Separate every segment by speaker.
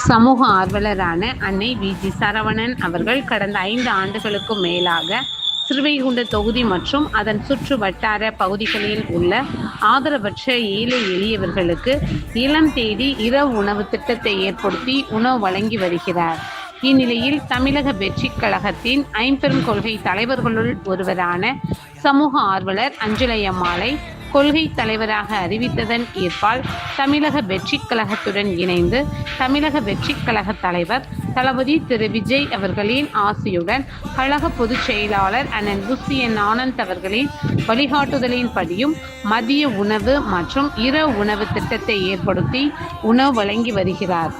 Speaker 1: சமூக ஆர்வலரான அன்னை வி.ஜி. சரவணன் அவர்கள் கடந்த 5 ஆண்டுகளுக்கும் மேலாக ஸ்ரீவைகுண்ட தொகுதி மற்றும் அதன் சுற்று வட்டார பகுதிகளில் உள்ள ஆதரவற்ற ஏழை எளியவர்களுக்கு இளம் தேடி இரவு உணவு திட்டத்தை ஏற்படுத்தி உணவு வழங்கி வருகிறார். இந்நிலையில் தமிழக வெற்றிக் கழகத்தின் ஐம்பெரும் கொள்கை தலைவர்களுள் ஒருவரான சமூக ஆர்வலர் அஞ்சலையம்மாளை கொள்கை தலைவராக அறிவித்ததன் ஏற்பால் தமிழக வெற்றிக் கழகத்துடன் இணைந்து தமிழக வெற்றிக் கழக தலைவர் தளபதி திரு விஜய் அவர்களின் ஆசியுடன் கழக பொதுச் செயலாளர் அண்ணன் புசியன் ஆனந்த் அவர்களின் வழிகாட்டுதலின்படியும் மதிய உணவு மற்றும் இரவு உணவு திட்டத்தை ஏற்படுத்தி உணவு வழங்கி வருகிறார்.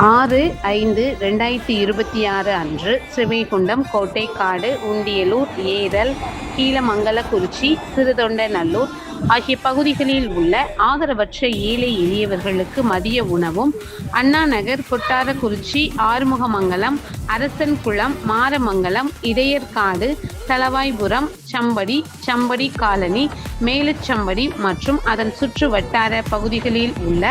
Speaker 1: 6/5/2026 அன்று ஸ்ரீவைகுண்டம், கோட்டைக்காடு, உண்டியலூர், ஏரல், கீழமங்கலக்குறிச்சி, சிறுதொண்டநல்லூர் ஆகிய பகுதிகளில் உள்ள ஆதரவற்ற ஏழை எளியவர்களுக்கு மதிய உணவும், அண்ணாநகர், கொட்டாரக்குறிச்சி, ஆறுமுகமங்கலம், அரசன்குளம், மாரமங்கலம், இடையர்காடு, தளவாய்புரம், சம்படி காலனி, மேலச்சம்படி மற்றும் அதன் சுற்று வட்டார பகுதிகளில் உள்ள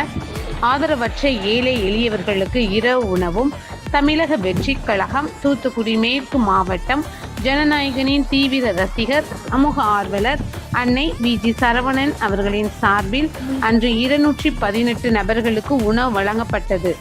Speaker 1: ஆதரவற்ற ஏழை எளியவர்களுக்கு இரவு உணவும் தமிழக வெற்றிக் கழகம் தூத்துக்குடி மேற்கு மாவட்டம் ஜனநாயகனின் தீவிர ரசிகர் சமூக ஆர்வலர் அன்னை வி.ஜி. சரவணன் அவர்களின் சார்பில் அன்று 218 நபர்களுக்கு உணவு வழங்கப்பட்டது.